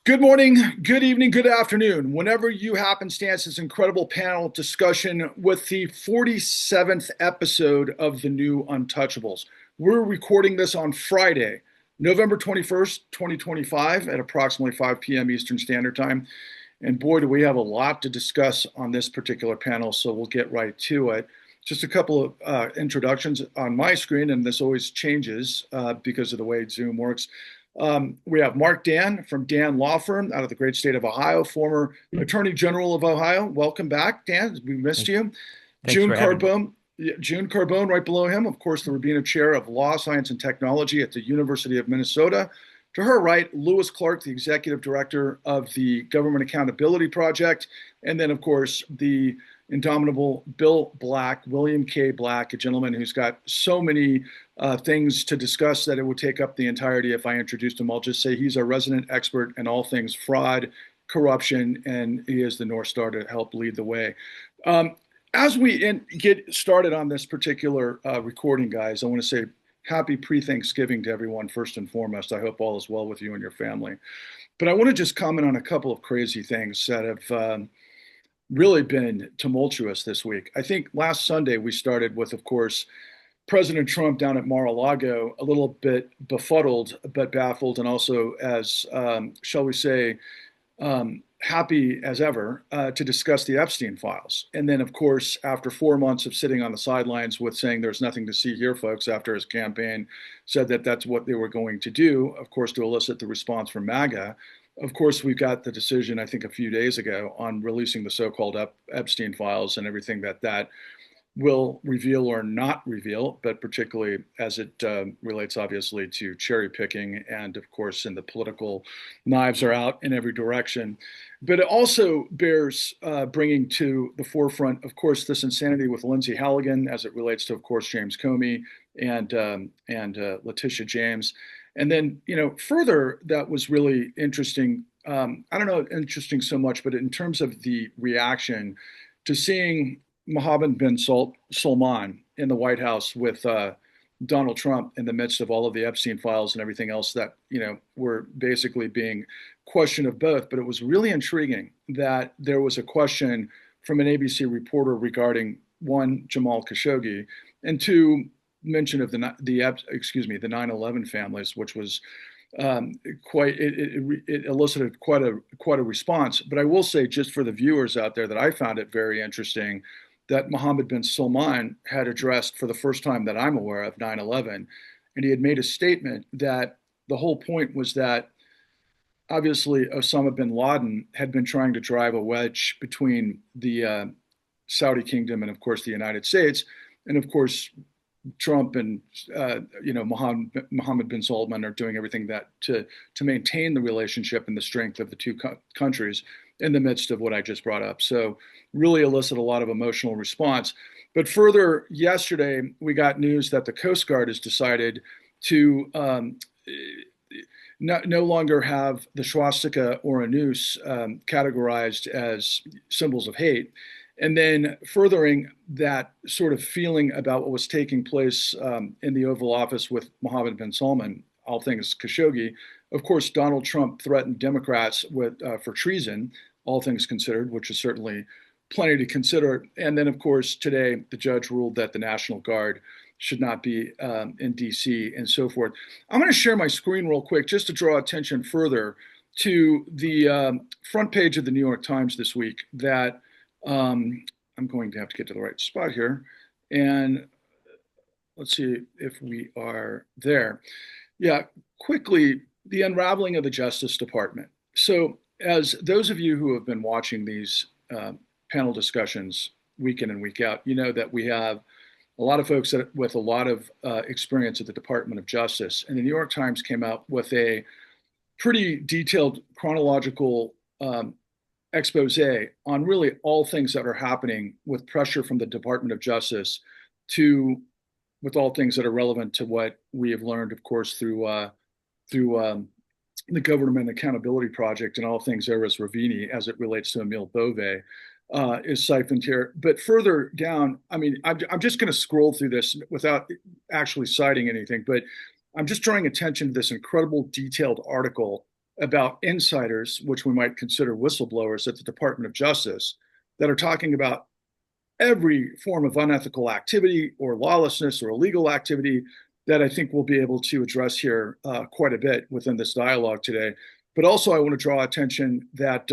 Good morning, good evening, good afternoon. Whenever you happenstance this incredible panel discussion with the 47th episode of the new Untouchables. We're recording this on Friday, November 21st, 2025 at approximately 5 p.m. Eastern Standard Time. And boy, do we have a lot to discuss on this particular panel, so we'll get right to it. Just a couple of introductions on my screen, and this always changes because of the way Zoom works. We have Mark Dan from Dan Law Firm out of the great state of Ohio, former Attorney General of Ohio. Welcome back, Dan. We missed you. Thanks June for having me. Carbone, June Carbone, right below him, of course, the Rabina Chair of Law, Science, and Technology at the University of Minnesota. To her right, Lewis Clark, the Executive Director of the Government Accountability Project. And then, of course, the indomitable Bill Black, William K. Black, a gentleman who's got so many things to discuss that it would take up the entirety if I introduced him. I'll just say he's a resident expert in all things fraud, corruption, and he is the North Star to help lead the way. As we get started on this particular recording, guys, I want to say happy pre-Thanksgiving to everyone, first and foremost. I hope all is well with you and your family. But I want to just comment on a couple of crazy things that have really been tumultuous this week. I think last Sunday we started with, of course, President Trump down at Mar-a-Lago, a little bit befuddled but baffled, and also as, shall we say, happy as ever to discuss the Epstein files. And then, of course, after 4 months of sitting on the sidelines with saying there's nothing to see here, folks, after his campaign said that that's what they were going to do, of course, to elicit the response from MAGA. Of course, we got the decision, I think, a few days ago on releasing the so-called Epstein files and everything that will reveal or not reveal, but particularly as it relates, obviously, to cherry picking. And of course, in the political knives are out in every direction. But it also bears bringing to the forefront, of course, this insanity with Lindsay Halligan as it relates to, of course, James Comey and Letitia James. And then, further, that was really interesting. I don't know, interesting so much, but in terms of the reaction to seeing Mohammed bin Salman in the White House with Donald Trump in the midst of all of the Epstein files and everything else that, were basically being questioned of both. But it was really intriguing that there was a question from an ABC reporter regarding one, Jamal Khashoggi, and two, mention of the 9/11 families, which was it elicited quite a response. But I will say, just for the viewers out there, that I found it very interesting that Mohammed bin Salman had addressed for the first time that I'm aware of 9/11, and he had made a statement that the whole point was that obviously Osama bin Laden had been trying to drive a wedge between the Saudi kingdom and, of course, the United States, and of course Trump and Mohammed bin Salman are doing everything that to maintain the relationship and the strength of the two countries in the midst of what I just brought up. So really elicit a lot of emotional response. But further, yesterday we got news that the Coast Guard has decided to no longer have the swastika or a noose categorized as symbols of hate. And then furthering that sort of feeling about what was taking place in the Oval Office with Mohammed bin Salman, all things Khashoggi. Of course, Donald Trump threatened Democrats for treason, all things considered, which is certainly plenty to consider. And then, of course, today the judge ruled that the National Guard should not be in D.C. and so forth. I'm going to share my screen real quick just to draw attention further to the front page of the New York Times this week that I'm going to have to get to the right spot here. And let's see if we are there. Yeah, quickly, the unraveling of the Justice Department. So, as those of you who have been watching these panel discussions week in and week out, you know that we have a lot of folks with a lot of experience at the Department of Justice. And the New York Times came out with a pretty detailed chronological expose on really all things that are happening with pressure from the Department of Justice to with all things that are relevant to what we have learned, of course, through the Government Accountability Project and all things Eris Ravini as it relates to Emile Bove is siphoned here. But further down, I mean, I'm just going to scroll through this without actually citing anything, but I'm just drawing attention to this incredible detailed article about insiders, which we might consider whistleblowers at the Department of Justice, that are talking about every form of unethical activity or lawlessness or illegal activity that I think we'll be able to address here quite a bit within this dialogue today. But also, I want to draw attention that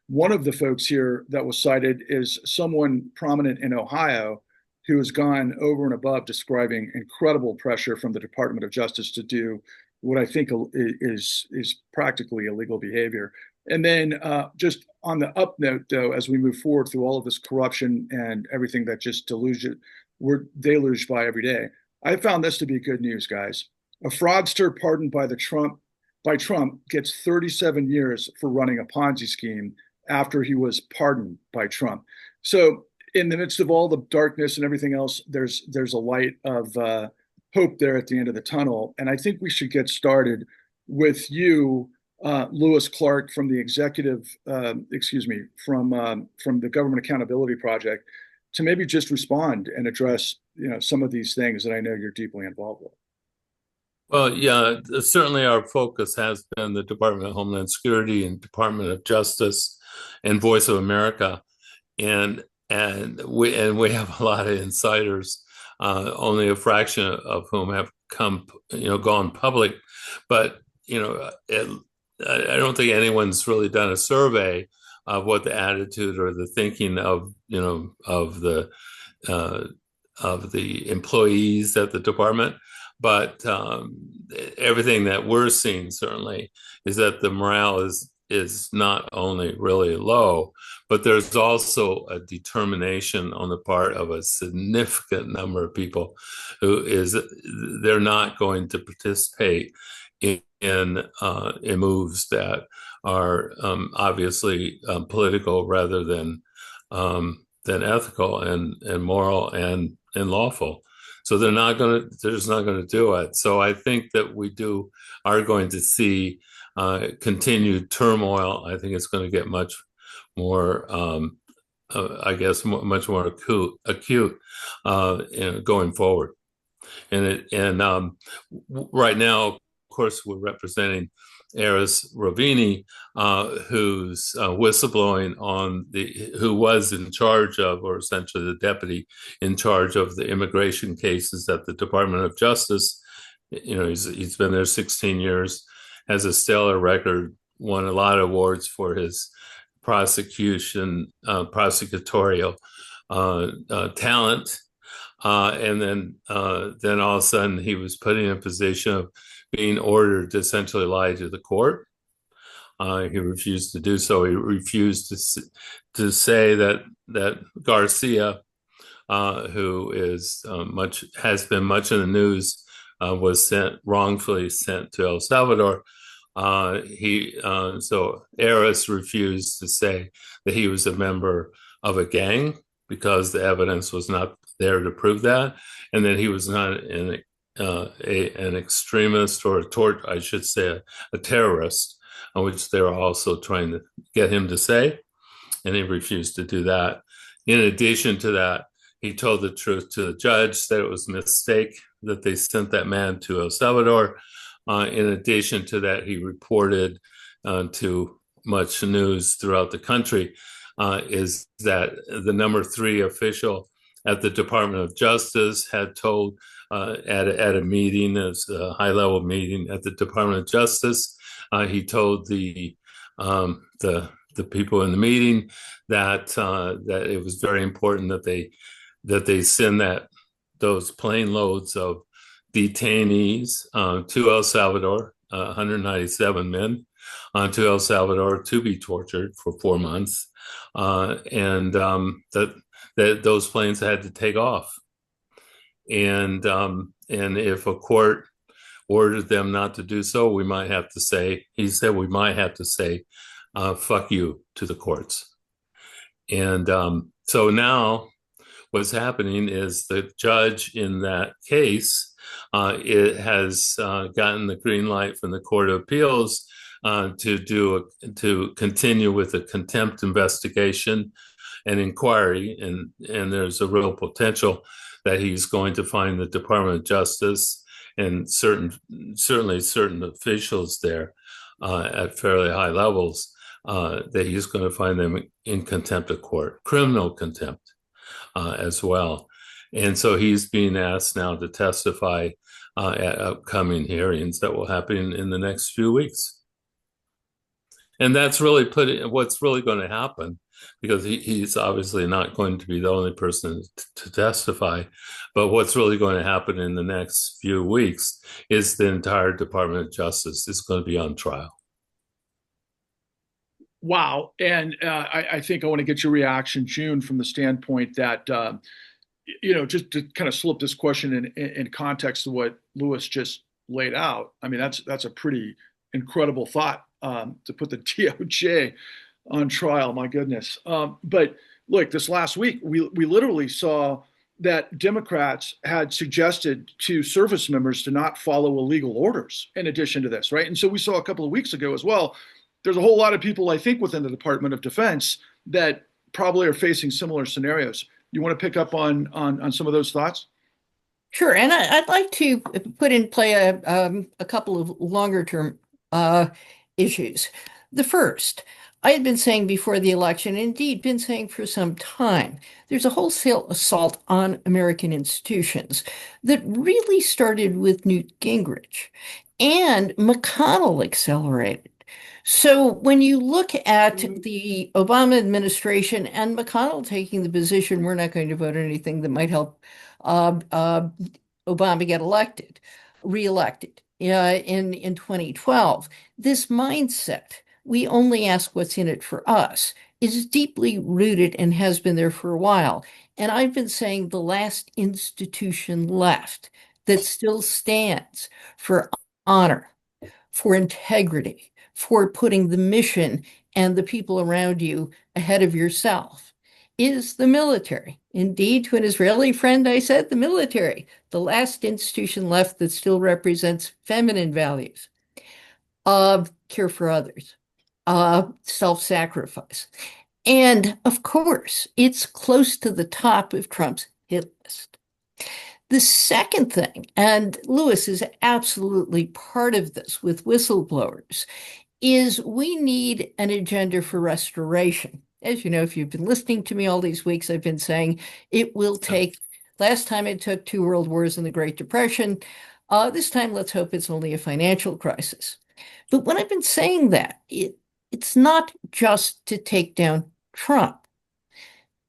one of the folks here that was cited is someone prominent in Ohio who has gone over and above describing incredible pressure from the Department of Justice to do what I think is practically illegal behavior. And then just on the up note, though, as we move forward through all of this corruption and everything that just we're deluged by every day, I found this to be good news, guys. A fraudster pardoned by Trump gets 37 years for running a Ponzi scheme after he was pardoned by Trump. So in the midst of all the darkness and everything else, there's a light of hope there at the end of the tunnel. And I think we should get started with you, Lewis Clark, from the from the Government Accountability Project, to maybe just respond and address some of these things that I know you're deeply involved with. Well, yeah, certainly our focus has been the Department of Homeland Security and Department of Justice and Voice of America, and we have a lot of insiders, only a fraction of whom have gone public. But I don't think anyone's really done a survey of what the attitude or the thinking of the employees at the department. But everything that we're seeing certainly is that the morale is not only really low, but there's also a determination on the part of a significant number of people they're not going to participate in moves that are obviously political rather than ethical and moral and lawful. So they're just not going to do it. So I think that are going to see continued turmoil. I think it's going to get much more, much more acute going forward. Right now, of course, we're representing Eris Rovini, who's whistleblowing who was in charge of, or essentially the deputy in charge of, the immigration cases at the Department of Justice. He's been there 16 years, has a stellar record, won a lot of awards for his prosecutorial talent. And then all of a sudden he was put in a position of being ordered to essentially lie to the court. He refused to do so. He refused to say that Garcia, who has been much in the news, was wrongfully sent to El Salvador. So Eris refused to say that he was a member of a gang because the evidence was not there to prove that, and that he was not an extremist or a terrorist, which they were also trying to get him to say, and he refused to do that. In addition to that, he told the truth to the judge that it was a mistake that they sent that man to El Salvador. In addition to that, he reported to much news throughout the country is that the number 3 official at the Department of Justice had told at a meeting, as a high-level meeting at the Department of Justice, he told the people in the meeting that it was very important that they send those plane loads of detainees to El Salvador, 197 men, to El Salvador to be tortured for 4 months, and that those planes had to take off. And if a court ordered them not to do so, we might have to say, fuck you to the courts. And so now what's happening is the judge in that case it has gotten the green light from the Court of Appeals to continue with a contempt investigation and inquiry, and there's a real potential that he's going to find the Department of Justice and certainly certain officials there at fairly high levels, that he's going to find them in contempt of court, criminal contempt as well. And so he's being asked now to testify at upcoming hearings that will happen in the next few weeks. And that's really what's really going to happen, because he's obviously not going to be the only person to testify. But what's really going to happen in the next few weeks is the entire Department of Justice is going to be on trial. Wow. And I think I want to get your reaction, June, from the standpoint that, just to kind of slip this question in context of what Lewis just laid out. I mean, that's a pretty incredible thought, to put the DOJ on trial. My goodness. But look, this last week, we literally saw that Democrats had suggested to service members to not follow illegal orders in addition to this, right? And so we saw a couple of weeks ago as well, there's a whole lot of people, I think, within the Department of Defense that probably are facing similar scenarios. You want to pick up on some of those thoughts? Sure, and I'd like to put in play a couple of longer term issues. The first, I had been saying before the election, and indeed been saying for some time, there's a wholesale assault on American institutions that really started with Newt Gingrich, and McConnell accelerated. So when you look at the Obama administration and McConnell taking the position, we're not going to vote on anything that might help Obama get reelected in 2012. This mindset, we only ask what's in it for us, is deeply rooted and has been there for a while. And I've been saying the last institution left that still stands for honor, for integrity, for putting the mission and the people around you ahead of yourself is the military. Indeed, to an Israeli friend, I said the military, the last institution left that still represents feminine values of care for others, self-sacrifice. And of course, it's close to the top of Trump's hit list. The second thing, and Lewis is absolutely part of this with whistleblowers, is we need an agenda for restoration. As you know, if you've been listening to me all these weeks, I've been saying it will take, last time it took 2 world wars and the Great Depression. This time, let's hope it's only a financial crisis. But when I've been saying that, it's not just to take down Trump.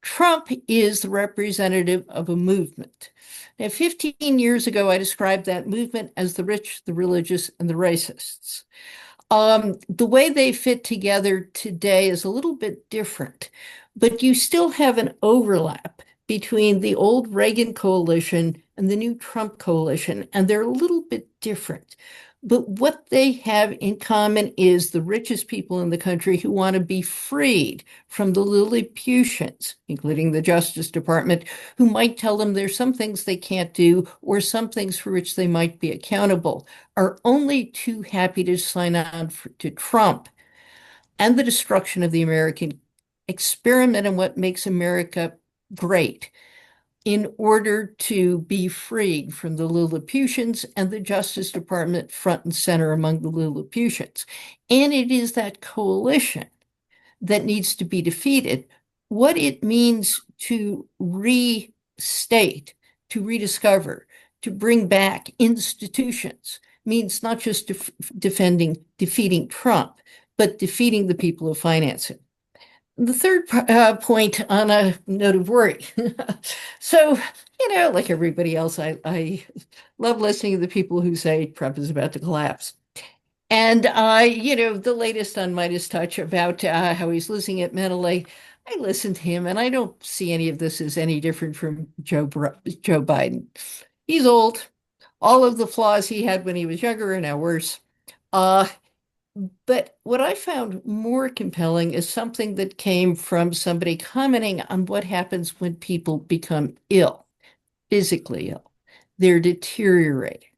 Trump is the representative of a movement. Now, 15 years ago, I described that movement as the rich, the religious, and the racists. The way they fit together today is a little bit different, but you still have an overlap between the old Reagan coalition and the new Trump coalition, and they're a little bit different. But what they have in common is the richest people in the country who want to be freed from the Lilliputians, including the Justice Department, who might tell them there's some things they can't do or some things for which they might be accountable, are only too happy to sign on to Trump and the destruction of the American experiment and what makes America great, in order to be freed from the Lilliputians and the Justice Department front and center among the Lilliputians. And it is that coalition that needs to be defeated. What it means to restate, to rediscover, to bring back institutions means not just defeating Trump, but defeating the people who finance it. The third point, on a note of worry. So, like everybody else, I love listening to the people who say Trump is about to collapse. And, the latest on Midas Touch about how he's losing it mentally, I listen to him and I don't see any of this as any different from Joe Biden. He's old. All of the flaws he had when he was younger are now worse. But what I found more compelling is something that came from somebody commenting on what happens when people become ill, physically ill. They're deteriorating.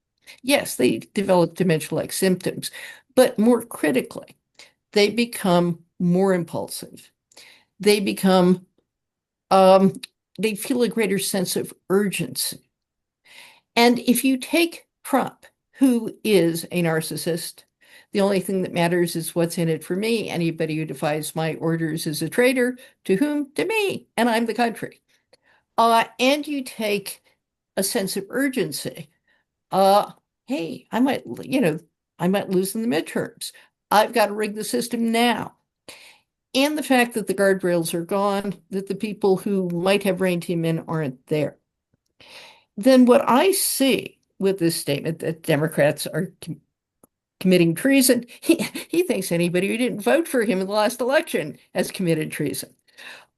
Yes, they develop dementia-like symptoms, but more critically, they become more impulsive. They become, they feel a greater sense of urgency. And if you take Trump, who is a narcissist, The only thing that matters is what's in it for me. Anybody who defies my orders is a traitor. To whom? To me, and I'm the country. And you take a sense of urgency. Uh, hey, I might lose in the midterms. I've got to rig the system now. And the fact that the guardrails are gone, that the people who might have reined him in aren't there. Then what I see with this statement that Democrats are committing treason, he thinks anybody who didn't vote for him in the last election has committed treason.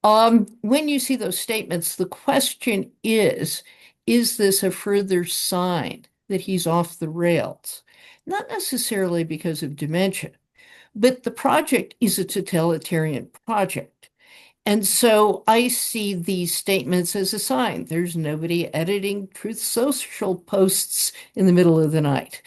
When you see those statements, the question is this a further sign that he's off the rails? Not necessarily because of dementia, but the project is a totalitarian project. And so I see these statements as a sign. There's nobody editing Truth Social posts in the middle of the night.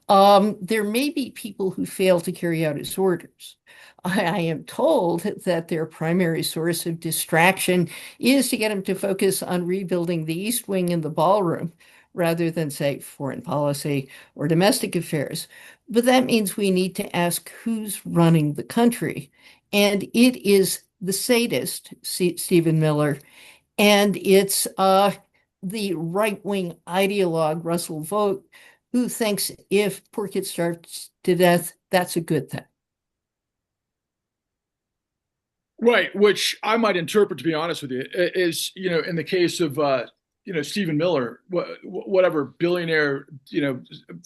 There may be people who fail to carry out his orders. I am told that their primary source of distraction is to get him to focus on rebuilding the East Wing and the ballroom rather than, say, foreign policy or domestic affairs. But that means we need to ask who's running the country. And it is the sadist, Stephen Miller, and it's the right-wing ideologue, Russell Vogt, who thinks if poor kids starve to death, that's a good thing. Right, which I might interpret, to be honest with you, is, in the case of, Stephen Miller, whatever billionaire,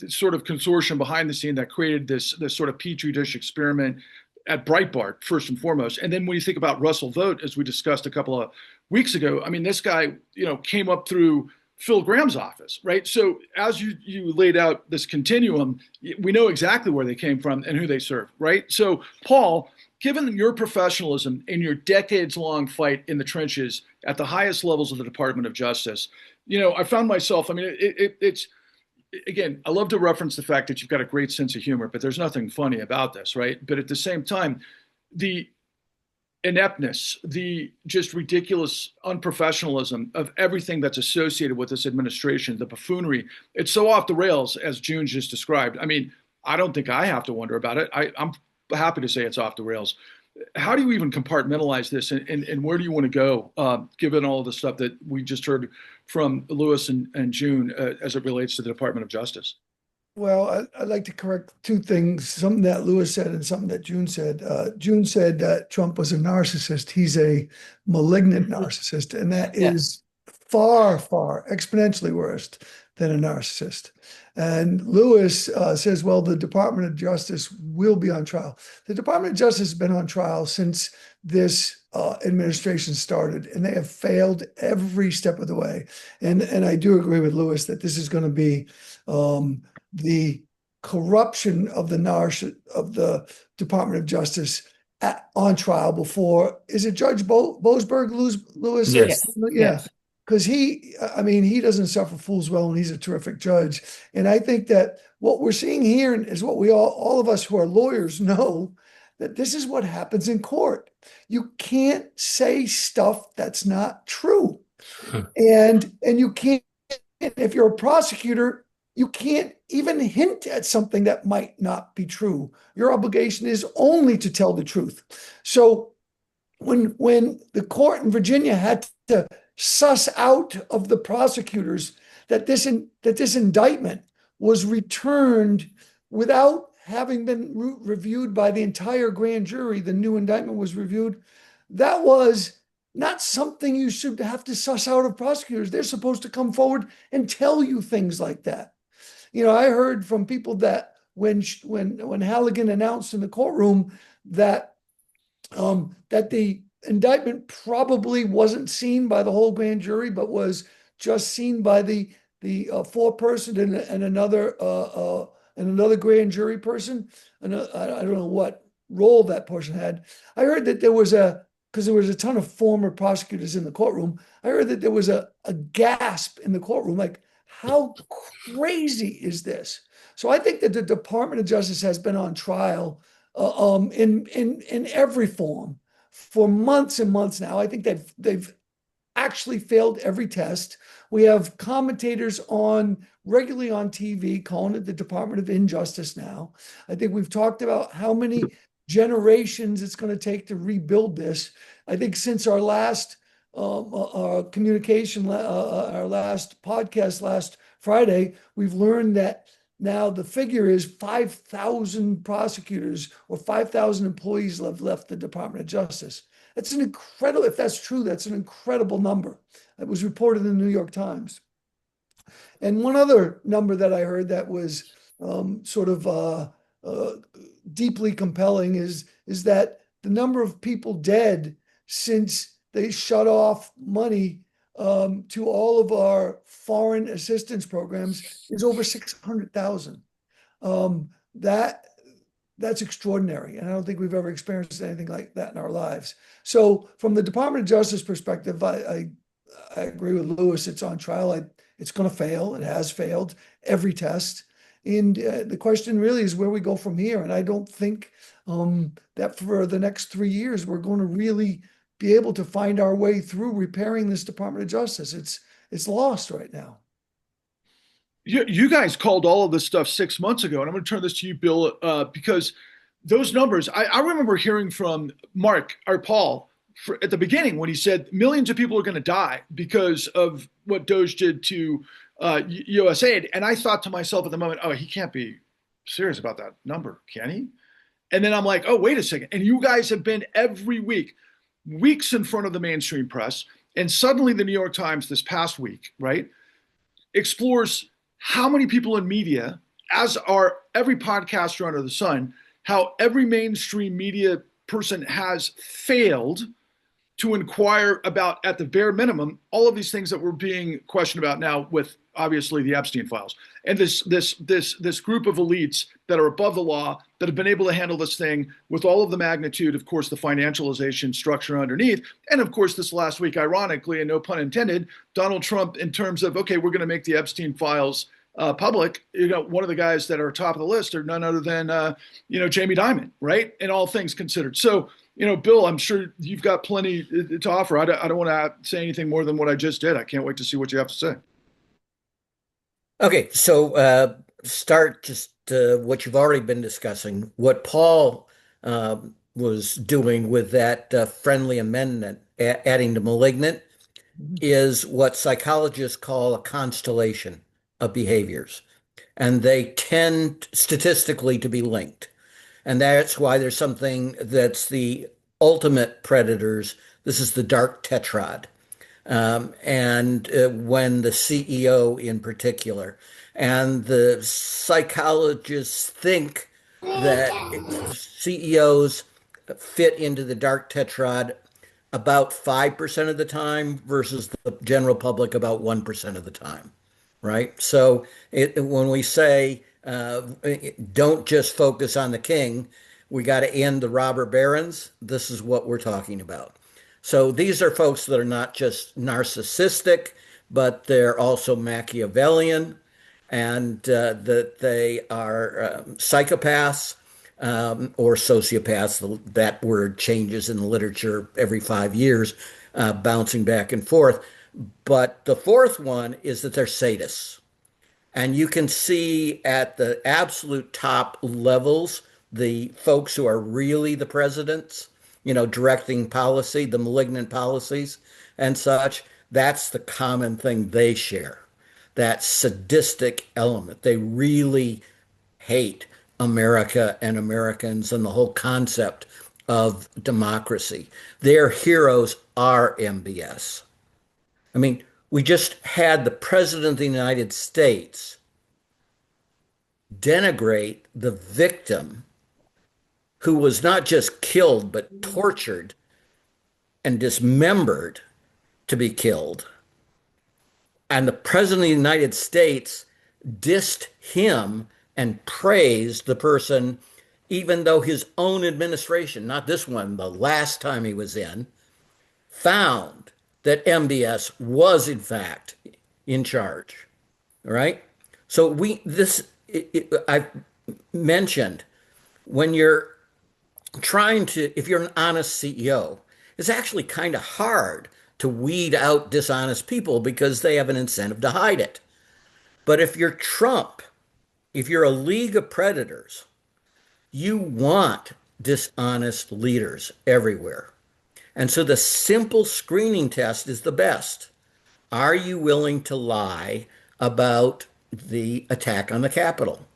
sort of consortium behind the scene that created this sort of petri dish experiment at Breitbart, first and foremost. And then when you think about Russell Vogt, as we discussed a couple of weeks ago, I mean, this guy, came up through Phil Graham's office, right? So as you laid out this continuum, we know exactly where they came from and who they serve, right? So, Paul, given your professionalism in your decades-long fight in the trenches at the highest levels of the Department of Justice, I found myself, I mean, it's, again, I love to reference the fact that you've got a great sense of humor, but there's nothing funny about this, right? But at the same time, the ineptness, the just ridiculous unprofessionalism of everything that's associated with this administration, the buffoonery, it's so off the rails, as June just described. I mean, I don't think I have to wonder about it. I'm happy to say it's off the rails. How do you even compartmentalize this, and where do you want to go, given all the stuff that we just heard from Lewis and June as it relates to the Department of Justice? Well, I'd like to correct two things, something that Lewis said and something that June said. June said that Trump was a narcissist. He's a malignant narcissist, and that is far, far exponentially worse than a narcissist. And Lewis says, well, the Department of Justice will be on trial. The Department of Justice has been on trial since this administration started, and they have failed every step of the way. And I do agree with Lewis that this is going to be the corruption of the Department of Justice on trial before. Is it Judge Boasberg, Lewis? Yes. Yeah. Because he doesn't suffer fools well, and he's a terrific judge. And I think that what we're seeing here is what we all of us who are lawyers know, that this is what happens in court. You can't say stuff that's not true. And you can't, if you're a prosecutor, you can't even hint at something that might not be true. Your obligation is only to tell the truth. So when the court in Virginia had to suss out of the prosecutors that this indictment was returned without having been reviewed by the entire grand jury, the new indictment was reviewed, that was not something you should have to suss out of prosecutors. They're supposed to come forward and tell you things like that. I heard from people that when Halligan announced in the courtroom that the indictment probably wasn't seen by the whole grand jury, but was just seen by the foreperson and another grand jury person. And I don't know what role that person had. I heard that because there was a ton of former prosecutors in the courtroom, I heard that there was a gasp in the courtroom, like, how crazy is this? So I think that the Department of Justice has been on trial in every form for months and months now. I think they've actually failed every test. We have commentators regularly on TV calling it the Department of Injustice now. I think we've talked about how many generations it's going to take to rebuild this. I think since our last communication, our last podcast last Friday, we've learned that now the figure is 5,000 prosecutors or 5,000 employees have left the Department of Justice. That's an incredible, if that's true, that's an incredible number. It was reported in the New York Times. And one other number that I heard that was deeply compelling is that the number of people dead since they shut off money to all of our foreign assistance programs is over 600,000. That's extraordinary. And I don't think we've ever experienced anything like that in our lives. So from the Department of Justice perspective, I agree with Lewis. It's on trial. It's going to fail. It has failed every test. And the question really is where we go from here. And I don't think that for the next 3 years, we're going to really be able to find our way through repairing this Department of Justice. It's lost right now. You guys called all of this stuff 6 months ago, and I'm going to turn this to you, Bill, because those numbers, I remember hearing from Mark or Paul at the beginning when he said millions of people are going to die because of what Doge did to USAID. And I thought to myself at the moment, oh, he can't be serious about that number, can he? And then I'm like, oh, wait a second. And you guys have been every week, weeks in front of the mainstream press. And suddenly the New York Times this past week, right, explores how many people in media, as are every podcaster under the sun, how every mainstream media person has failed to inquire about, at the bare minimum, all of these things that we're being questioned about now with obviously the Epstein files. And this group of elites that are above the law that have been able to handle this thing with all of the magnitude, of course, the financialization structure underneath. And of course, this last week, ironically, and no pun intended, Donald Trump, in terms of, okay, we're going to make the Epstein files public, one of the guys that are top of the list are none other than, Jamie Dimon, right? And all things considered. So, Bill, I'm sure you've got plenty to offer. I don't want to say anything more than what I just did. I can't wait to see what you have to say. Okay, so start just what you've already been discussing. What Paul was doing with that friendly amendment, adding to malignant, is what psychologists call a constellation of behaviors. And they tend statistically to be linked. And that's why there's something that's the ultimate predators. This is the dark tetrad. And when the CEO in particular, and the psychologists think that CEOs fit into the dark tetrad about 5% of the time versus the general public about 1% of the time, right? So when we say don't just focus on the king, we got to end the robber barons, this is what we're talking about. So these are folks that are not just narcissistic, but they're also Machiavellian, and that they are psychopaths or sociopaths. That word changes in the literature every 5 years, bouncing back and forth. But the fourth one is that they're sadists. And you can see at the absolute top levels, the folks who are really the presidents, directing policy, the malignant policies and such, that's the common thing they share, that sadistic element. They really hate America and Americans and the whole concept of democracy. Their heroes are MBS. I mean, we just had the President of the United States denigrate the victim who was not just killed, but tortured and dismembered to be killed. And the President of the United States dissed him and praised the person, even though his own administration, not this one, the last time he was in, found that MBS was in fact in charge. All right. So I've mentioned when you're trying to, if you're an honest CEO, it's actually kind of hard to weed out dishonest people because they have an incentive to hide it. But if you're Trump, if you're a league of predators, you want dishonest leaders everywhere. And so the simple screening test is the best. Are you willing to lie about the attack on the Capitol?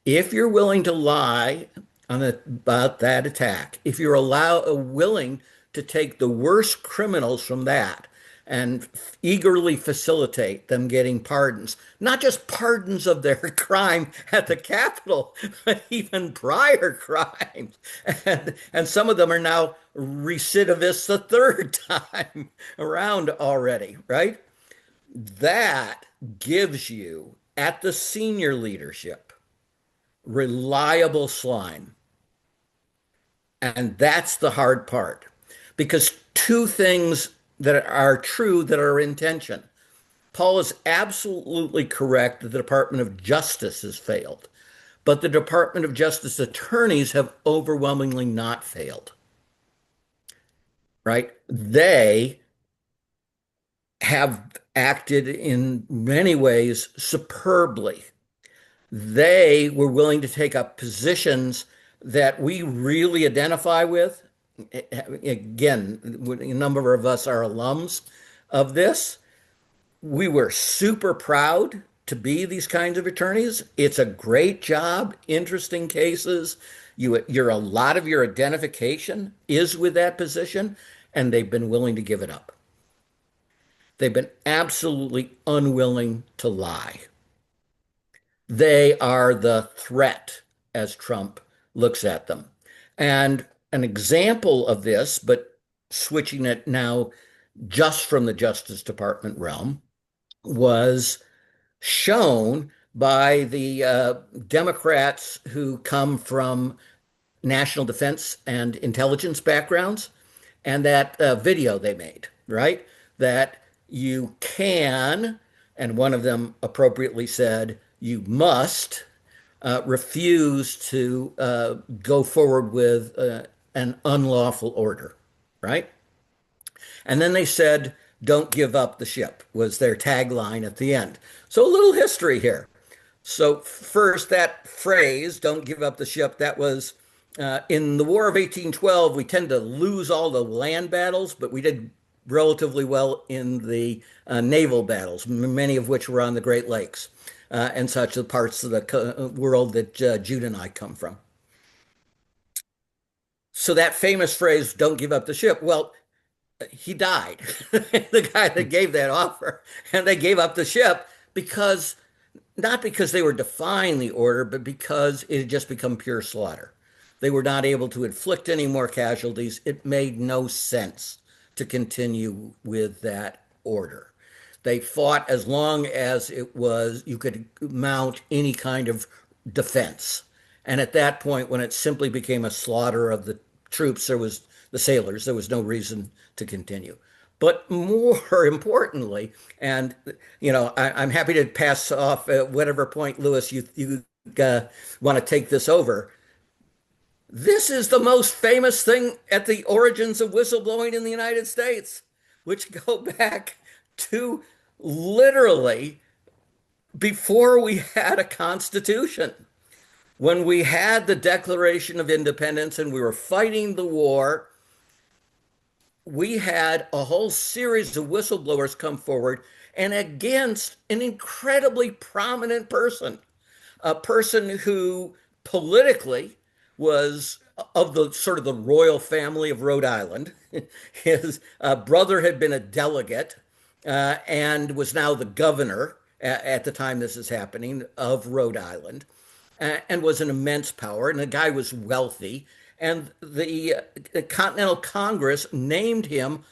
If you're willing to lie about that attack, if you're willing to take the worst criminals from that and eagerly facilitate them getting pardons, not just pardons of their crime at the Capitol, but even prior crimes. And some of them are now recidivists the third time around already, right? That gives you, at the senior leadership, reliable slime. And that's the hard part. Because two things that are true that are in tension. Paul is absolutely correct that the Department of Justice has failed, but the Department of Justice attorneys have overwhelmingly not failed. Right? They have acted in many ways superbly. They were willing to take up positions that we really identify with. Again, a number of us are alums of this. We were super proud to be these kinds of attorneys. It's a great job, interesting cases. A lot of your identification is with that position, and they've been willing to give it up. They've been absolutely unwilling to lie. They are the threat as Trump looks at them. And an example of this, but switching it now just from the Justice Department realm, was shown by the Democrats who come from national defense and intelligence backgrounds, and that video they made, right? That you can, and one of them appropriately said, you must refuse to go forward with an unlawful order, right? And then they said, don't give up the ship, was their tagline at the end. So a little history here. So first, that phrase, don't give up the ship, that was in the War of 1812, we tend to lose all the land battles, but we did relatively well in the naval battles, many of which were on the Great Lakes and such, the parts of the world that Jude and I come from. So that famous phrase, don't give up the ship, well, he died, the guy that gave that offer, and they gave up the ship because, not because they were defying the order, but because it had just become pure slaughter. They were not able to inflict any more casualties. It made no sense to continue with that order. They fought as long as it was, you could mount any kind of defense. And at that point, when it simply became a slaughter of the troops, the sailors, there was no reason to continue. But more importantly, and I'm happy to pass off at whatever point, Lewis, you want to take this over. This is the most famous thing at the origins of whistleblowing in the United States, which go back to literally before we had a constitution. When we had the Declaration of Independence and we were fighting the war, we had a whole series of whistleblowers come forward and against an incredibly prominent person, a person who politically was of the sort of the royal family of Rhode Island. His brother had been a delegate and was now the governor at the time this is happening of Rhode Island, and was an immense power. And the guy was wealthy. And the Continental Congress named him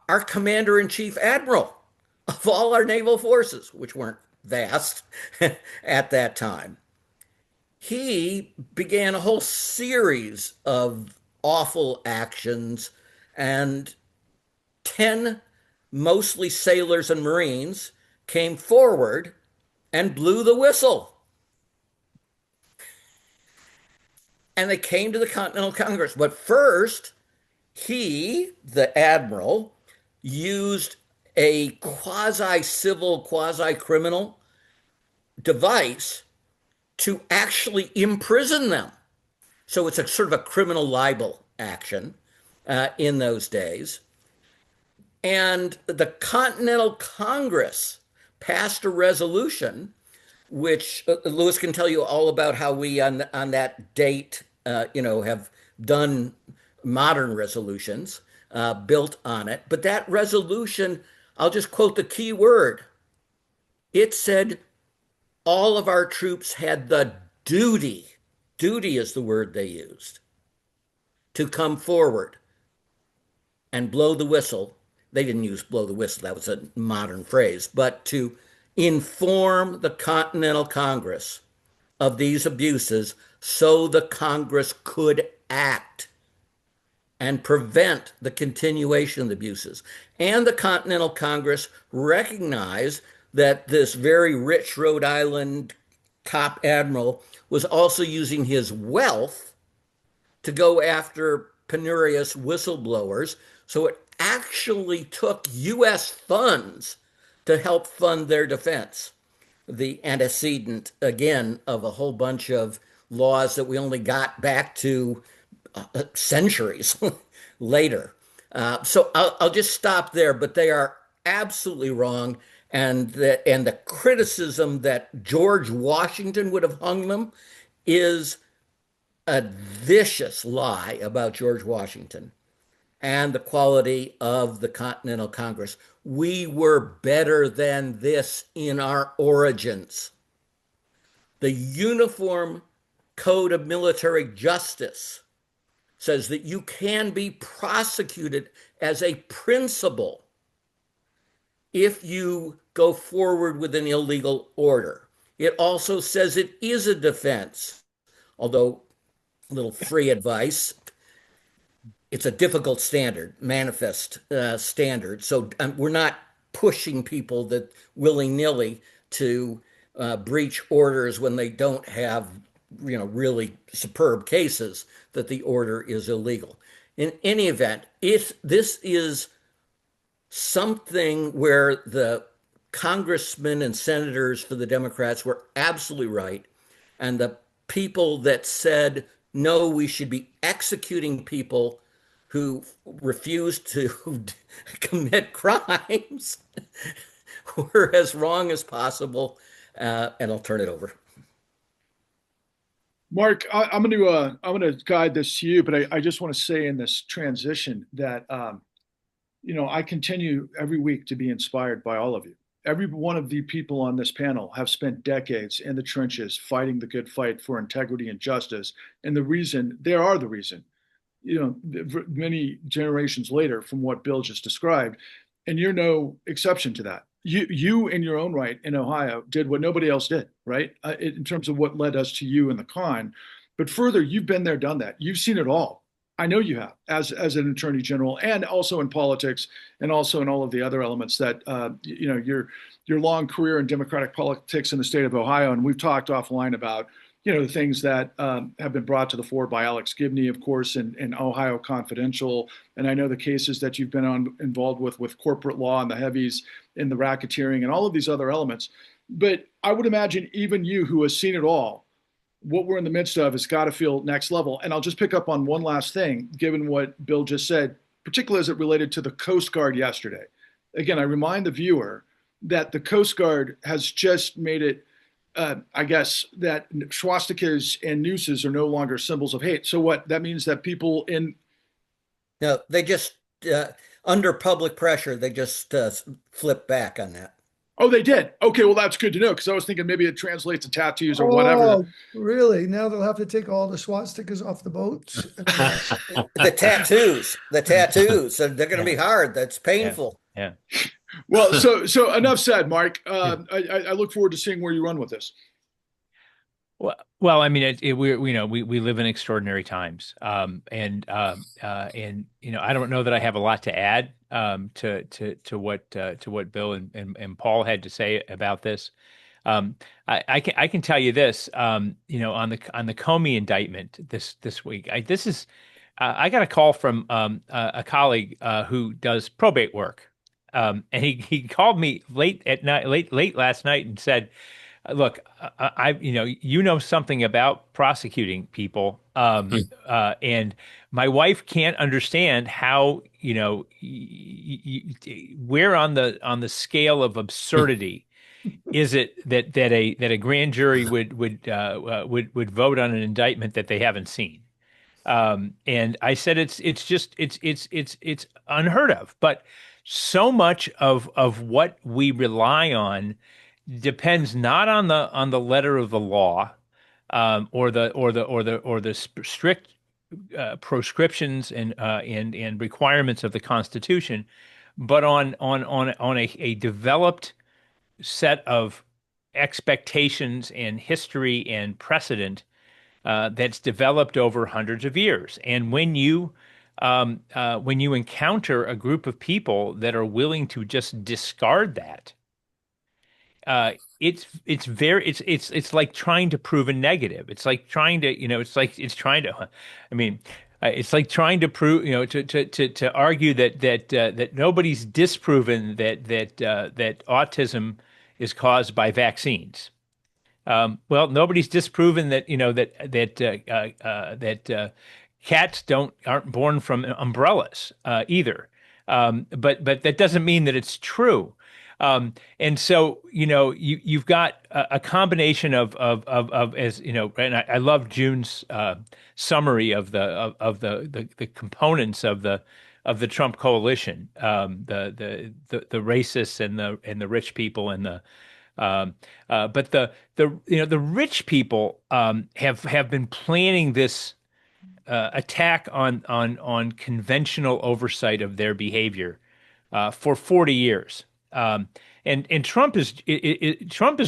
our commander-in-chief admiral of all our naval forces, which weren't vast at that time. He began a whole series of awful actions, and 10 mostly sailors and Marines came forward and blew the whistle. And they came to the Continental Congress. But first, he, the admiral, used a quasi-civil, quasi-criminal device to actually imprison them. So it's a sort of a criminal libel action in those days. And the Continental Congress passed a resolution, which Lewis can tell you all about how we on that date, have done modern resolutions built on it. But that resolution, I'll just quote the key word. It said all of our troops had the duty is the word they used, to come forward and blow the whistle. They didn't use blow the whistle, that was a modern phrase, but to inform the Continental Congress of these abuses so the Congress could act and prevent the continuation of the abuses. And the Continental Congress recognized that this very rich Rhode Island top admiral was also using his wealth to go after penurious whistleblowers. So it actually took U.S. funds to help fund their defense. The antecedent, again, of a whole bunch of laws that we only got back to centuries later. So I'll just stop there, but they are absolutely wrong. And the criticism that George Washington would have hung them is a vicious lie about George Washington and the quality of the Continental Congress. We were better than this in our origins. The Uniform Code of Military Justice says that you can be prosecuted as a principal if you go forward with an illegal order. It also says it is a defense, although a little free advice. It's a difficult standard, manifest standard. So we're not pushing people that willy-nilly to breach orders when they don't have, really superb cases that the order is illegal. In any event, if this is something where the congressmen and senators for the Democrats were absolutely right, and the people that said, no, we should be executing people who refuse to commit crimes were as wrong as possible. And I'll turn it over. Mark, I'm going to guide this to you, but I just want to say in this transition that I continue every week to be inspired by all of you. Every one of the people on this panel have spent decades in the trenches fighting the good fight for integrity and justice, and the reason many generations later from what Bill just described, and you're no exception to that. You in your own right in Ohio did what nobody else did, right? In terms of what led us to you in the con. But further, you've been there, done that. You've seen it all. I know you have, as an attorney general, and also in politics, and also in all of the other elements that your long career in Democratic politics in the state of Ohio. And we've talked offline about the things that have been brought to the fore by Alex Gibney, of course, in Ohio Confidential. And I know the cases that you've been involved with corporate law and the heavies in the racketeering and all of these other elements. But I would imagine even you, who has seen it all, what we're in the midst of has got to feel next level. And I'll just pick up on one last thing, given what Bill just said, particularly as it related to the Coast Guard yesterday. Again, I remind the viewer that the Coast Guard has just made it I guess that swastikas and nooses are no longer symbols of hate. So what that means that people in No, they just under public pressure, they just flip back on that. Oh, they did. Okay, well that's good to know, because I was thinking maybe it translates to tattoos or whatever. Oh, really? Now they'll have to take all the swastikas off the boats. The tattoos, they're going to be hard. That's painful. Yeah. Well, so enough said, Mark. I look forward to seeing where you run with this. Well, I mean, we live in extraordinary times, and I don't know that I have a lot to add to what Bill and Paul had to say about this. I can tell you this, on the Comey indictment this week. I got a call from a colleague who does probate work And he called me late at night, late last night, and said, "Look, you know something about prosecuting people, and my wife can't understand how where on the scale of absurdity is it that a grand jury would vote on an indictment that they haven't seen." And I said it's unheard of. But so much of what we rely on depends not on the letter of the law, or the strict proscriptions and requirements of the Constitution, but on a developed set of expectations and history and precedent that's developed over hundreds of years. And when you encounter a group of people that are willing to just discard that, it's like trying to prove a negative. It's like trying to I mean, it's like trying to prove, to argue that nobody's disproven that autism is caused by vaccines. Well, nobody's disproven that cats aren't born from umbrellas either. But that doesn't mean that it's true. And so you've got a combination of as and I love June's summary of the components of the Trump coalition, the racists and the rich people and but the rich people have been planning this attack on conventional oversight of their behavior for 40 years. And Trump is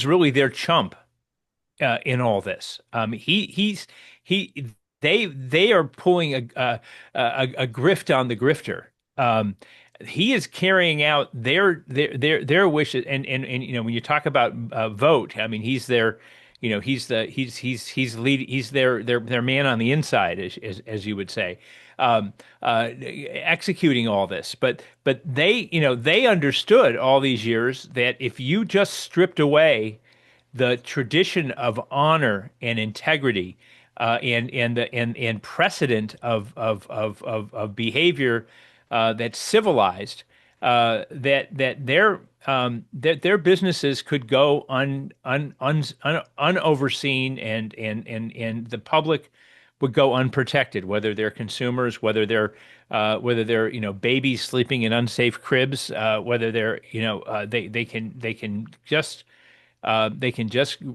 really their chump in all this. They are pulling a grift on the grifter. He is carrying out their wishes, and when you talk about vote, I mean he's their he's their man on the inside, as you would say, executing all this. But they understood all these years that if you just stripped away the tradition of honor and integrity, and precedent of behavior that's civilized, that their businesses could go unoverseen, and the public would go unprotected, whether they're consumers, whether they're babies sleeping in unsafe cribs, whether they're they can just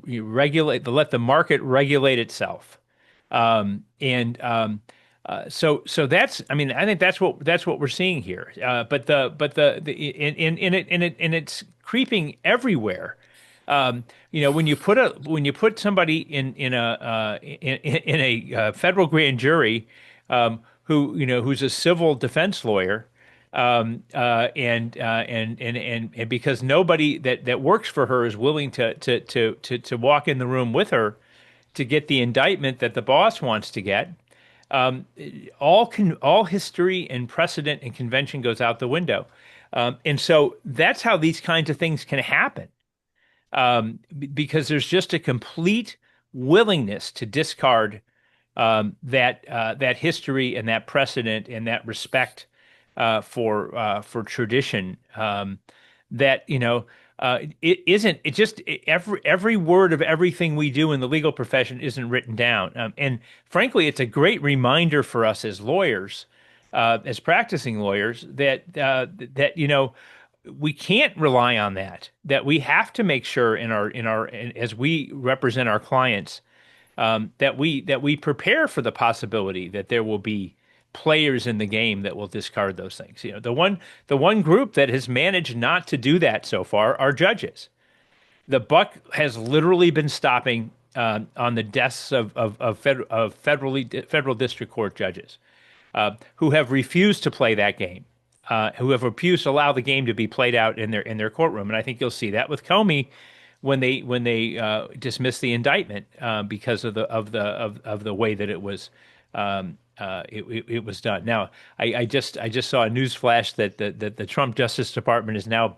regulate, let the market regulate itself. So that's, I mean, I think that's what we're seeing here. And it's creeping everywhere. When you put somebody in a federal grand jury, who's a civil defense lawyer, and because nobody that works for her is willing to walk in the room with her to get the indictment that the boss wants to get. All history and precedent and convention goes out the window. And so that's how these kinds of things can happen. Because there's just a complete willingness to discard that history and that precedent and that respect for tradition, that every word of everything we do in the legal profession isn't written down. And frankly, it's a great reminder for us as lawyers, as practicing lawyers, that we can't rely on that we have to make sure as we represent our clients, that we prepare for the possibility that there will be players in the game that will discard those things. The one group that has managed not to do that so far are judges. The buck has literally been stopping on the desks of federal district court judges, who have refused to play that game, who have refused to allow the game to be played out in their courtroom. And I think you'll see that with Comey when they dismiss the indictment, because of the way that it was it was done. Now, I just saw a news flash that the Trump Justice Department is now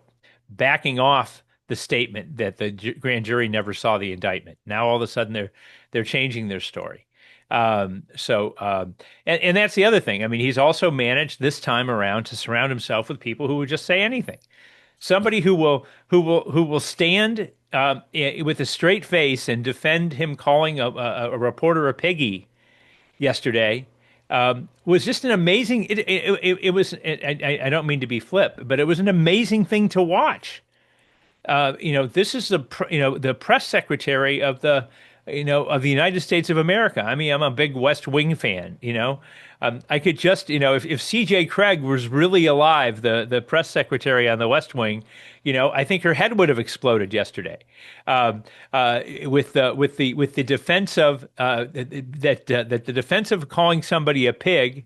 backing off the statement that the grand jury never saw the indictment. Now all of a sudden they're changing their story. And that's the other thing. I mean, he's also managed this time around to surround himself with people who would just say anything. Somebody who will stand with a straight face and defend him calling a reporter a piggy yesterday was just an amazing. It was. I don't mean to be flip, but it was an amazing thing to watch. This is the press secretary of the United States of America. I mean, I'm a big West Wing fan. I could just if C.J. Craig was really alive, the press secretary on the West Wing, I think her head would have exploded yesterday. With the defense of that the defense of calling somebody a pig.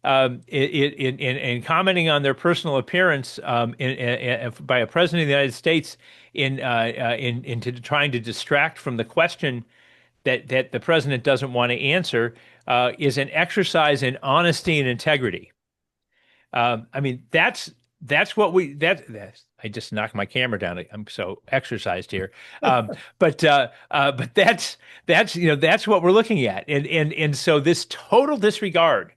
In commenting on their personal appearance by a president of the United States into trying to distract from the question that the president doesn't want to answer is an exercise in honesty and integrity. I mean, that's what I just knocked my camera down. I'm so exercised here. But that's what we're looking at. And so this total disregard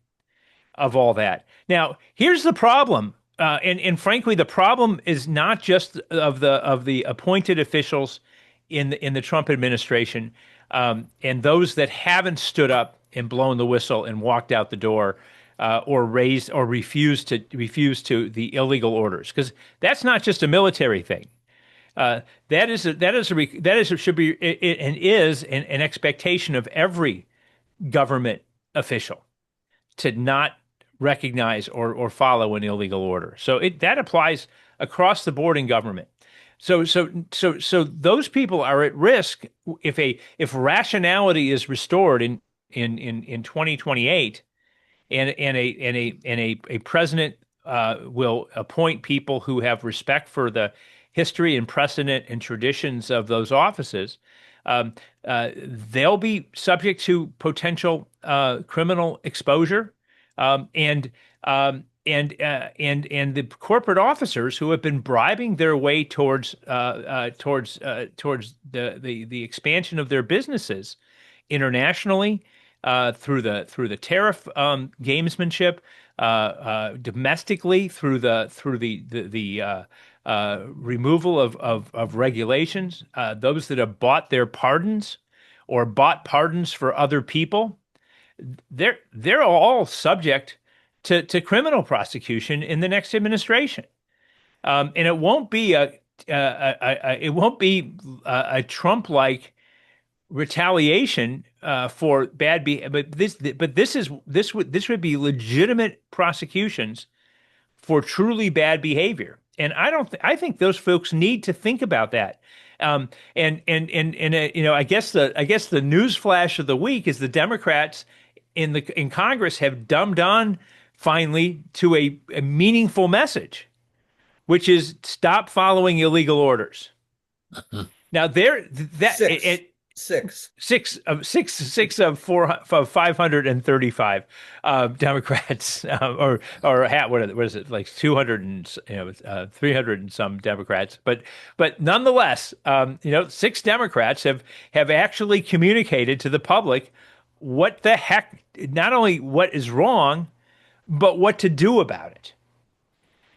of all that. Now, here's the problem. And frankly, the problem is not just of the appointed officials in the Trump administration and those that haven't stood up and blown the whistle and walked out the door or refused to the illegal orders, because that's not just a military thing. Should be and is an expectation of every government official to not recognize or follow an illegal order. So that applies across the board in government. So those people are at risk if rationality is restored in 2028, and a president will appoint people who have respect for the history and precedent and traditions of those offices. They'll be subject to potential criminal exposure. And the corporate officers who have been bribing their way towards the expansion of their businesses internationally through the tariff gamesmanship, domestically through the removal of regulations, those that have bought their pardons or bought pardons for other people. They're all subject to criminal prosecution in the next administration, and it won't be a Trump-like retaliation for bad behavior. But this would be legitimate prosecutions for truly bad behavior, and I think those folks need to think about that. I guess the news flash of the week is the Democrats in Congress have dumbed down finally to a meaningful message, which is stop following illegal orders. Now six of 535 Democrats what is it, like 200 and 300 and some Democrats, but nonetheless 6 Democrats have actually communicated to the public what the heck, not only what is wrong, but what to do about it.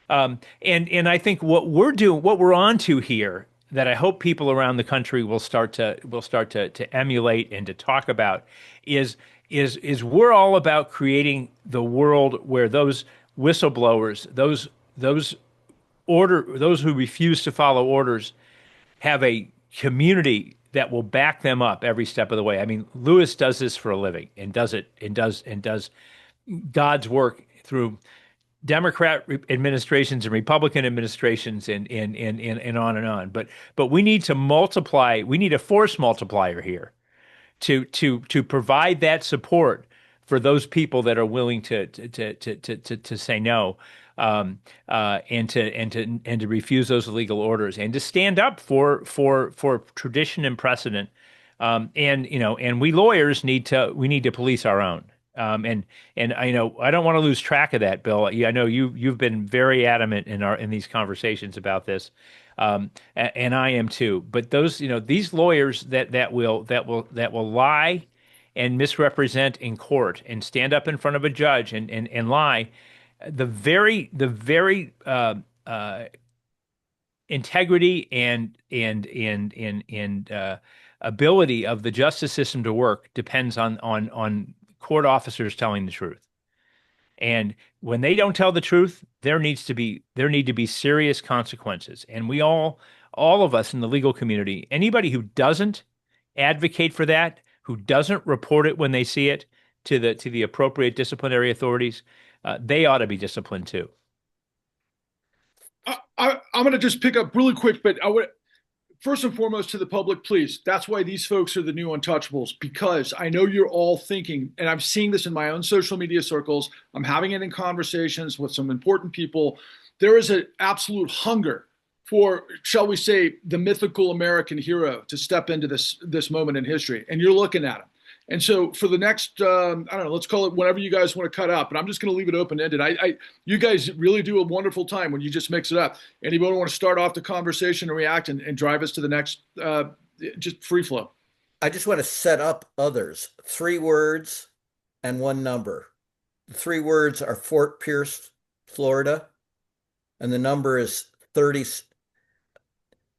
And I think what we're onto here, that I hope people around the country will start to emulate and to talk about, is we're all about creating the world where those whistleblowers, those who refuse to follow orders, have a community that will back them up every step of the way. I mean, Lewis does this for a living and does God's work through Democrat administrations and Republican administrations and on and on. But we need to multiply. We need a force multiplier here to provide that support for those people that are willing to say no, and to refuse those illegal orders, and to stand up for tradition and precedent. And we lawyers need to police our own. And I know I don't want to lose track of that, Bill. I know you've been very adamant in these conversations about this, and I am too. But those, these lawyers that will lie and misrepresent in court and stand up in front of a judge and lie, the very integrity and ability of the justice system to work depends on court officers telling the truth. And when they don't tell the truth, there need to be serious consequences. And all of us in the legal community, anybody who doesn't advocate for that, who doesn't report it when they see it to the appropriate disciplinary authorities, they ought to be disciplined too. I'm going to just pick up really quick, but first and foremost to the public, please. That's why these folks are the new untouchables, because I know you're all thinking, and I'm seeing this in my own social media circles. I'm having it in conversations with some important people. There is an absolute hunger for, shall we say, the mythical American hero to step into this moment in history, and you're looking at him. And so for the next, I don't know, let's call it whatever you guys want to cut up, but I'm just going to leave it open-ended. You guys really do a wonderful time when you just mix it up. Anybody want to start off the conversation and react and drive us to the next, just free flow? I just want to set up others. 3 words and 1 number. The 3 words are Fort Pierce, Florida, and the number is 30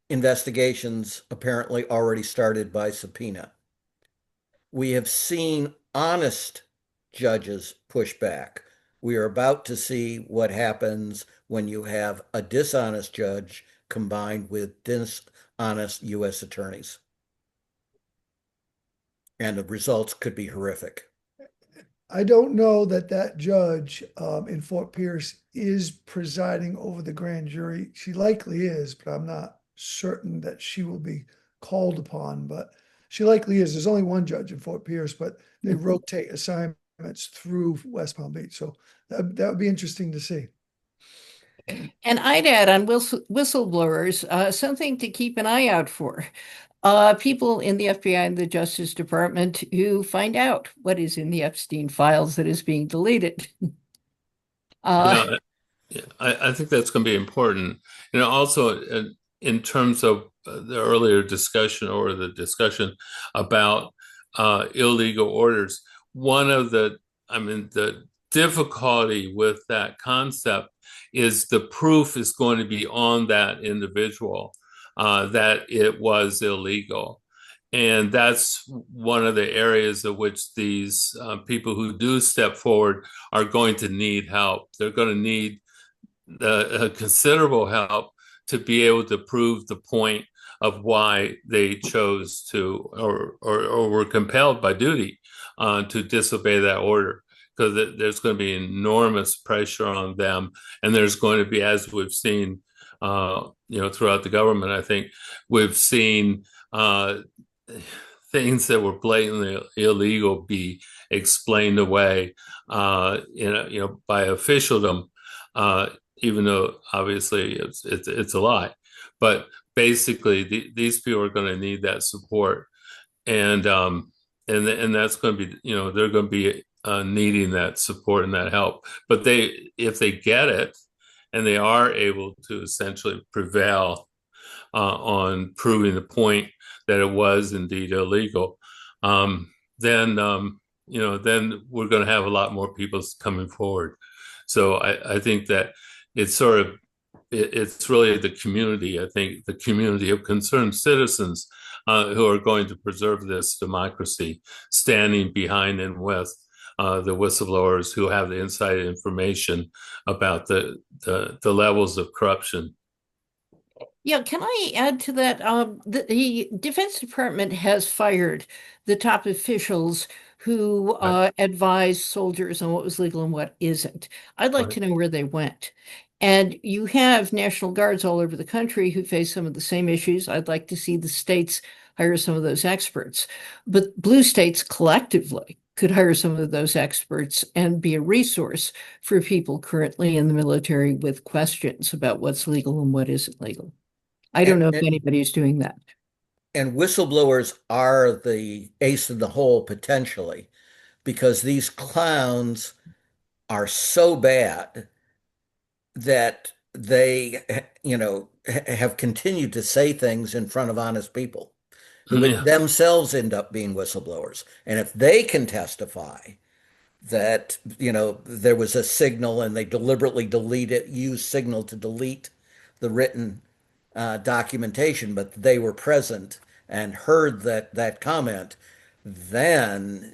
investigations apparently already started by subpoena. We have seen honest judges push back. We are about to see what happens when you have a dishonest judge combined with dishonest U.S. attorneys. And the results could be horrific. I don't know that judge in Fort Pierce is presiding over the grand jury. She likely is, but I'm not certain that she will be called upon. But she likely is. There's only one judge in Fort Pierce, but they rotate assignments through West Palm Beach. So that would be interesting to see. And I'd add on whistleblowers, something to keep an eye out for. People in the FBI and the Justice Department who find out what is in the Epstein files that is being deleted. I think that's going to be important. Also in terms of the earlier discussion or the discussion about illegal orders, the difficulty with that concept is the proof is going to be on that individual that it was illegal. And that's one of the areas of which these people who do step forward are going to need help. They're going to need considerable help to be able to prove the point of why they chose to or were compelled by duty to disobey that order, because there's going to be enormous pressure on them, and there's going to be, as we've seen, throughout the government. I think we've seen things that were blatantly illegal be explained away, by officialdom, even though obviously it's a lie. But basically, these people are going to need that support, and that's going to be, they're going to be needing that support and that help. But if they get it, and they are able to essentially prevail on proving the point that it was indeed illegal, then we're going to have a lot more people coming forward. So I think that it's really the community. I think the community of concerned citizens who are going to preserve this democracy, standing behind and with the whistleblowers who have the inside information about the levels of corruption. Yeah, can I add to that? The Defense Department has fired the top officials who advised soldiers on what was legal and what isn't. I'd like to know where they went. And you have National Guards all over the country who face some of the same issues. I'd like to see the states hire some of those experts. But blue states collectively could hire some of those experts and be a resource for people currently in the military with questions about what's legal and what isn't legal. I don't know if anybody's doing that. And whistleblowers are the ace in the hole potentially. because these clowns are so bad that they, have continued to say things in front of honest people who Yeah. themselves end up being whistleblowers. And if they can testify that, there was a signal and they deliberately use signal to delete the written documentation, but they were present and heard that comment, then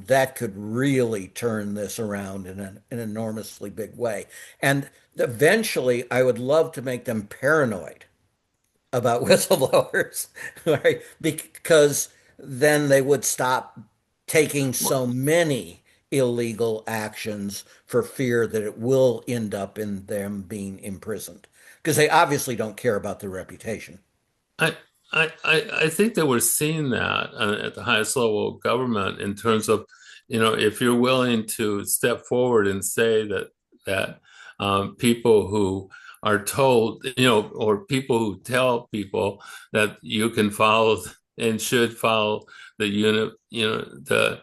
that could really turn this around in an enormously big way. And eventually, I would love to make them paranoid about whistleblowers, right? Because then they would stop taking so many illegal actions for fear that it will end up in them being imprisoned. Because they obviously don't care about their reputation. I, I think that we're seeing that at the highest level of government in terms of, if you're willing to step forward and say that people who are told, or people who tell people that you can follow and should follow the unit, the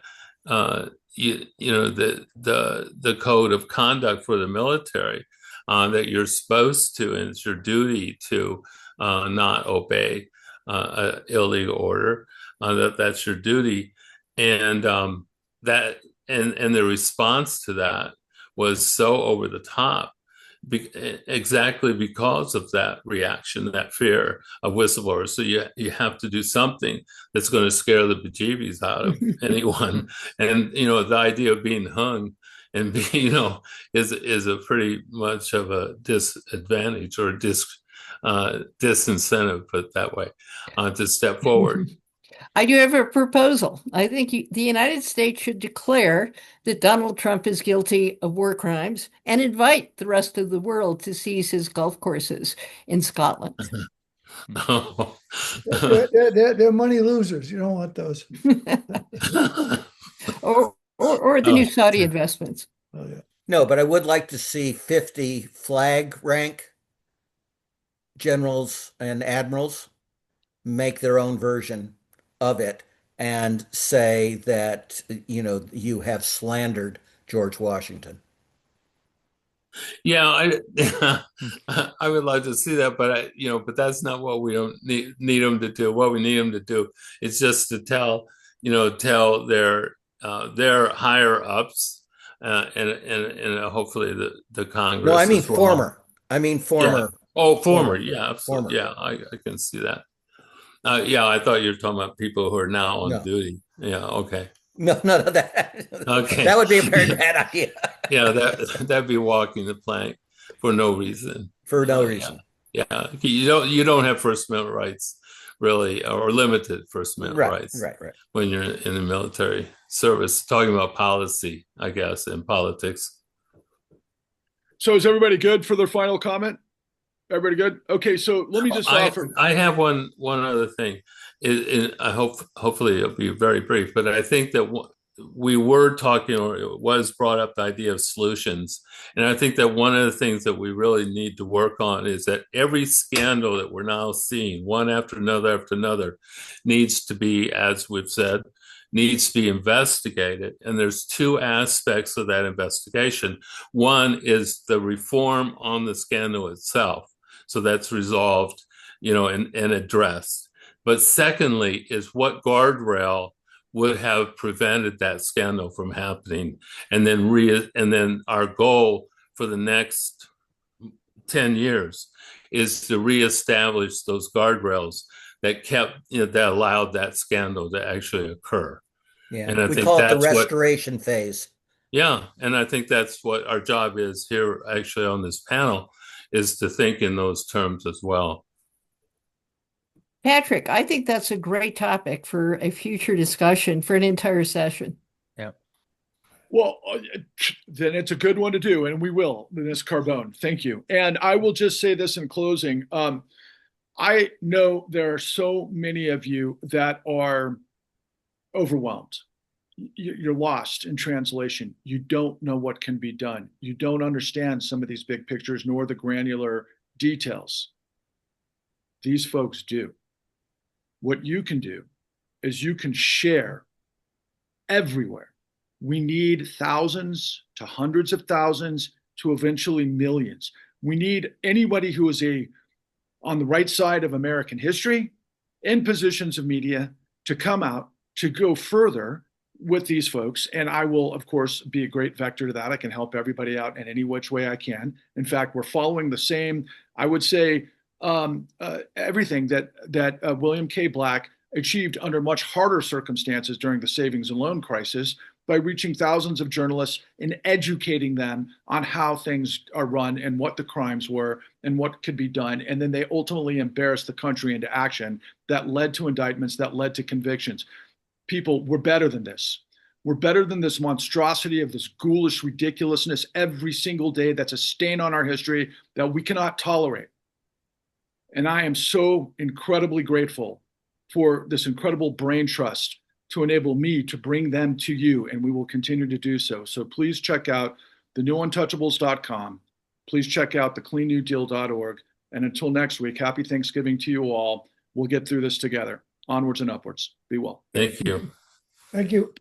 code of conduct for the military, that you're supposed to, and it's your duty to not obey illegal order, that's your duty, and that and the response to that was so over the top, exactly because of that reaction, that fear of whistleblowers. So you have to do something that's going to scare the bejeebies out of anyone, and the idea of being hung and be, is a pretty much of a disadvantage or a disincentive, put it that way, to step forward. I do have a proposal. I think the United States should declare that Donald Trump is guilty of war crimes and invite the rest of the world to seize his golf courses in Scotland. Oh. They're money losers. You don't want those. Or the new Saudi investments. Oh, yeah. No, but I would like to see 50 flag rank generals and admirals make their own version of it and say that, you have slandered George Washington. Yeah, I would like to see that, but but that's not what we don't need them to do. What we need them to do is just to tell their higher ups, and hopefully the Congress. No, I mean as well. former. I mean former. Yeah. Oh, former. Yeah, absolutely. Former. Yeah, I can see that. Yeah, I thought you were talking about people who are now on No. duty. Yeah. Okay. No, that Okay. that would be a very bad idea. Yeah, that'd be walking the plank for no reason. For no reason. Yeah. You don't have First Amendment rights really, or limited First Amendment rights Right. when you're in the military service. Talking about policy, I guess, and politics. So is everybody good for their final comment? Everybody good? Okay, so let me just offer. I have one other thing. I hopefully it'll be very brief, but I think that we were talking, or it was brought up, the idea of solutions. And I think that one of the things that we really need to work on is that every scandal that we're now seeing, one after another, needs to be, as we've said, needs to be investigated. And there's two aspects of that investigation. One is the reform on the scandal itself. So that's resolved, and addressed. But secondly is what guardrail would have prevented that scandal from happening. And then our goal for the next 10 years is to reestablish those guardrails that that allowed that scandal to actually occur. Yeah, and I we think call it the that's restoration phase. Yeah, and I think that's what our job is here, actually, on this panel, is to think in those terms as well. Patrick, I think that's a great topic for a future discussion for an entire session. Yeah. Well, then it's a good one to do, and we will, Ms. Carbone. Thank you. And I will just say this in closing. I know there are so many of you that are overwhelmed. You're lost in translation. You don't know what can be done. You don't understand some of these big pictures nor the granular details. These folks do. What you can do is you can share everywhere We need thousands to hundreds of thousands to eventually millions. We need anybody who is on the right side of American history in positions of media to come out to go further with these folks. And I will, of course, be a great vector to that. I can help everybody out in any which way I can. In fact, we're following the same, I would say, everything that William K. Black achieved under much harder circumstances during the savings and loan crisis by reaching thousands of journalists and educating them on how things are run and what the crimes were and what could be done. And then they ultimately embarrassed the country into action that led to indictments, that led to convictions. People, we're better than this. We're better than this monstrosity of this ghoulish ridiculousness every single day that's a stain on our history that we cannot tolerate. And I am so incredibly grateful for this incredible brain trust to enable me to bring them to you, and we will continue to do so. So please check out thenewuntouchables.com. Please check out thecleannewdeal.org. And until next week, happy Thanksgiving to you all. We'll get through this together. Onwards and upwards. Be well. Thank you. Thank you.